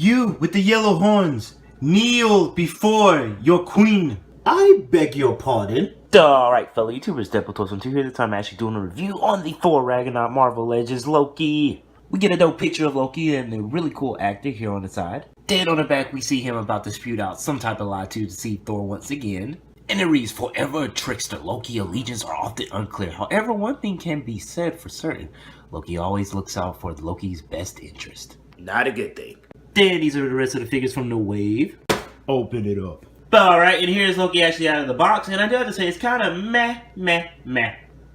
You with the yellow horns, kneel before your queen. I beg your pardon. Alright, fellow YouTubers, Deadpool here. This time I'm actually doing a review on the Thor Ragnarok Marvel Legends Loki. We get a dope picture of Loki and a really cool actor here on the side. Then on the back we see him about to spew out some type of lie to deceive Thor once again. And it reads, forever a trickster, Loki allegiance are often unclear. However, one thing can be said for certain. Loki always looks out for Loki's best interest. Not a good thing. Then these are the rest of the figures from the wave. Open it up. Alright, and here's Loki actually out of the box, and I do have to say, it's kind of meh.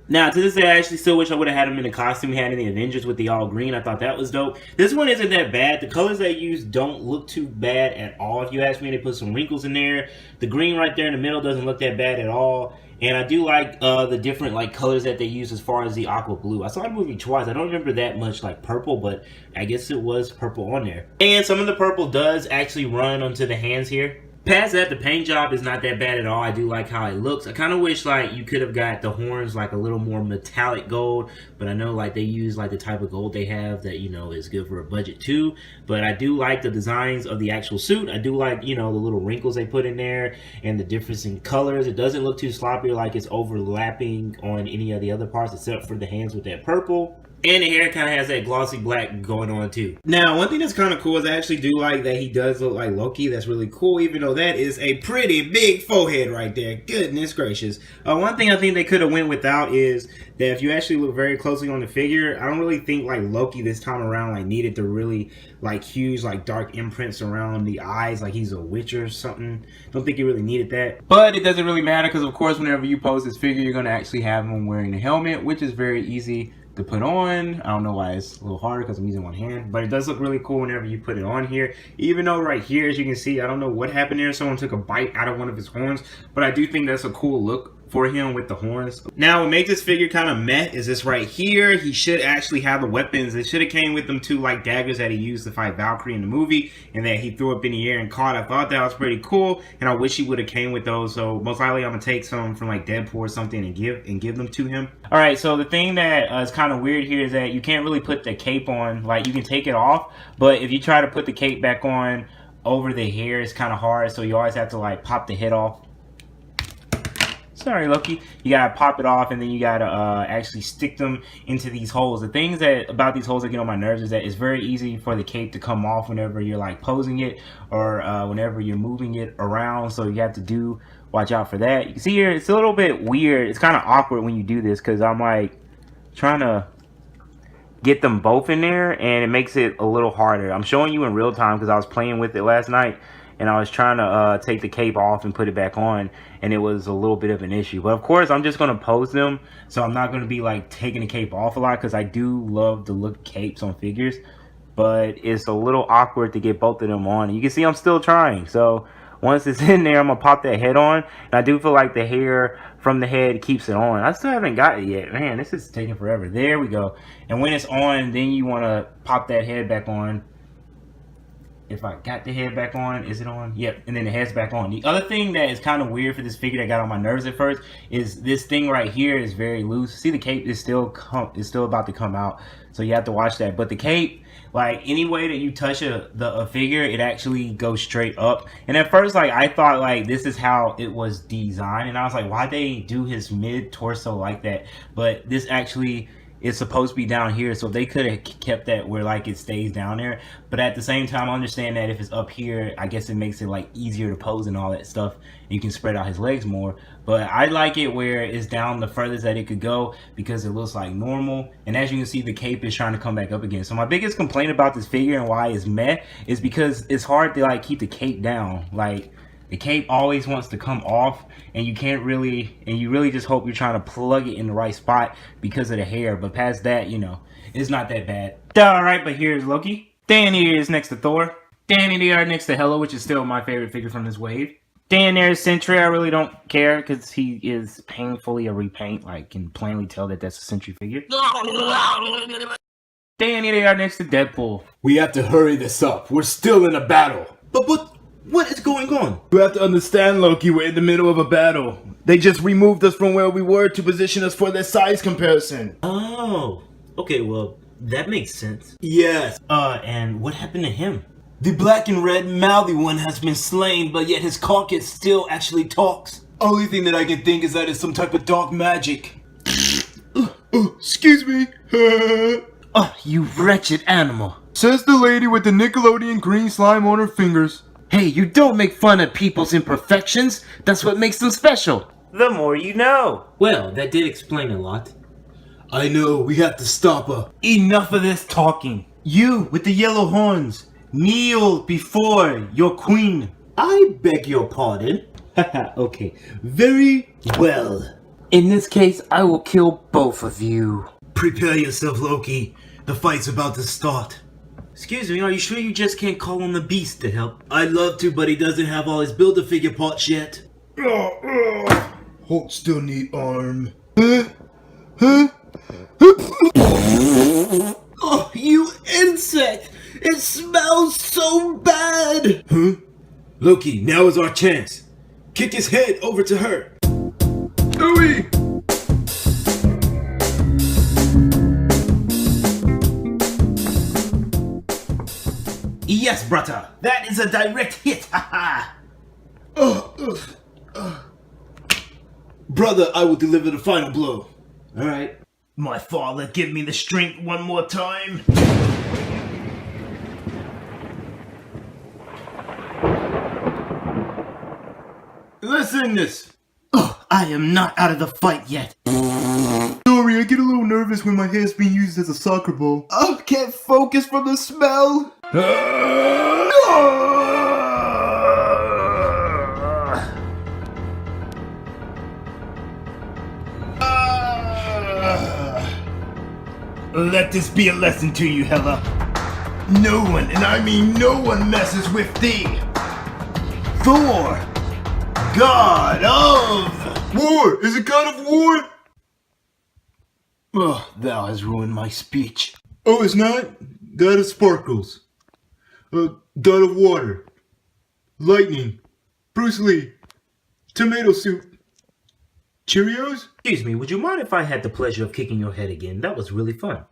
Now, to this day, I actually still wish I would have had him in the costume we had in the Avengers with the all green. I thought that was dope. This one isn't that bad. The colors they use don't look too bad at all, if you ask me. They put some wrinkles in there. The green right there in the middle doesn't look that bad at all. And I do like the different colors that they use as far as the aqua blue. I saw the movie twice. I don't remember that much purple, but I guess it was purple on there. And some of the purple does actually run onto the hands here. Past that, the paint job is not that bad at all. I do like how it looks. I kind of wish you could have got the horns a little more metallic gold, but I know they use the type of gold they have that is good for a budget too. But I do like the designs of the actual suit. I do like the little wrinkles they put in there and the difference in colors. It doesn't look too sloppy like it's overlapping on any of the other parts except for the hands with that purple. And the hair kind of has that glossy black going on too. Now, one thing that's kind of cool is I actually do like that he does look like Loki. That's really cool, even though that is a pretty big forehead right there. Goodness gracious. One thing I think they could have went without is that if you actually look very closely on the figure, I don't really think Loki this time around needed to really huge dark imprints around the eyes like he's a witch or something. Don't think he really needed that. But it doesn't really matter because of course whenever you pose this figure, you're going to actually have him wearing a helmet, which is very easy to put on. I don't know why it's a little harder because I'm using one hand, but it does look really cool whenever you put it on here. Even though right here, as you can see, I don't know what happened there. Someone took a bite out of one of his horns, but I do think that's a cool look for him with the horns. Now, what makes this figure kind of meh is this right here. He should actually have the weapons. It should have came with them two daggers that he used to fight Valkyrie in the movie and that he threw up in the air and caught. I thought that was pretty cool, and I wish he would have came with those. So most likely I'm gonna take some from Deadpool or something and give them to him. All right, so the thing that is kind of weird here is that you can't really put the cape on. You can take it off, but if you try to put the cape back on over the hair, it's kind of hard. So you always have to pop the head off. Sorry, Loki. You gotta pop it off, and then you gotta actually stick them into these holes. The things about these holes that get on my nerves is that it's very easy for the cape to come off whenever you're posing it or whenever you're moving it around. So you have to watch out for that. You can see here, it's a little bit weird. It's kind of awkward when you do this because I'm trying to get them both in there, and it makes it a little harder. I'm showing you in real time because I was playing with it last night. And I was trying to take the cape off and put it back on, and it was a little bit of an issue. But of course, I'm just going to pose them, so I'm not going to be taking the cape off a lot because I do love the look of capes on figures. But it's a little awkward to get both of them on. And you can see I'm still trying. So once it's in there, I'm going to pop that head on. And I do feel like the hair from the head keeps it on. I still haven't got it yet. Man, this is taking forever. There we go. And when it's on, then you want to pop that head back on. If I got the head back on, is it on? Yep, and then the head's back on. The other thing that is kind of weird for this figure that got on my nerves at first is this thing right here is very loose. See, the cape is still about to come out, so you have to watch that. But the cape, any way that you touch a figure, it actually goes straight up. And at first, I thought this is how it was designed, and I was like, why'd they do his mid torso like that? But this actually it's supposed to be down here, so they could have kept that where it stays down there. But at the same time, I understand that if it's up here, I guess it makes it easier to pose and all that stuff. You can spread out his legs more. But I like it where it's down the furthest that it could go because it looks like normal. And as you can see, the cape is trying to come back up again. So my biggest complaint about this figure and why it's meh is because it's hard to keep the cape down. The cape always wants to come off, and you can't really, and you really just hope you're trying to plug it in the right spot because of the hair. But past that, it's not that bad. Alright, but here's Loki. Dan here is next to Thor. Dan here next to Hela, which is still my favorite figure from this wave. Dan there is Sentry. I really don't care because he is painfully a repaint. Can plainly tell that that's a Sentry figure. Dan here next to Deadpool. We have to hurry this up. We're still in a battle. But what is going on? You have to understand, Loki, we're in the middle of a battle. They just removed us from where we were to position us for their size comparison. Oh, okay, well, that makes sense. Yes. And what happened to him? The black and red mouthy one has been slain, but yet his carcass still actually talks. Only thing that I can think is that it's some type of dark magic. Excuse me. Oh, you wretched animal. Says the lady with the Nickelodeon green slime on her fingers. Hey, you don't make fun of people's imperfections. That's what makes them special. The more you know. Well, that did explain a lot. I know, we have to stop her. Enough of this talking. You with the yellow horns, kneel before your queen. I beg your pardon. Okay, very well. In this case, I will kill both of you. Prepare yourself, Loki. The fight's about to start. Excuse me, are you sure you just can't call on the beast to help? I'd love to, but he doesn't have all his Build-A-Figure parts yet. Hold still, neat arm. Oh, you insect! It smells so bad! Huh? Loki, now is our chance. Kick his head over to her. Ooey! Yes, brother. That is a direct hit. Haha. Brother, I will deliver the final blow. Alright. My father, give me the strength one more time. Listen to this. Oh, I am not out of the fight yet. Sorry, I get a little nervous when my hair's being used as a soccer ball. I can't focus from the smell. Let this be a lesson to you, Hela. No one, and I mean no one, messes with thee. Thor, god of War! Is it God of War? Oh, thou has ruined my speech. Oh, it's not? God of Sparkles. God of Water. Lightning. Bruce Lee. Tomato soup. Cheerios? Excuse me, would you mind if I had the pleasure of kicking your head again? That was really fun.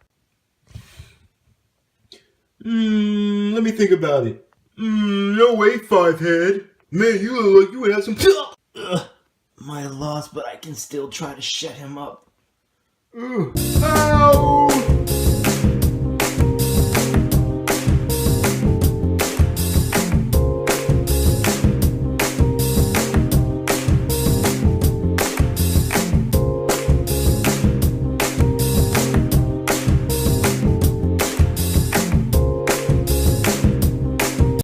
Let me think about it. No way, Five Head. Man, you look like you would have some. My loss, but I can still try to shut him up. Ow!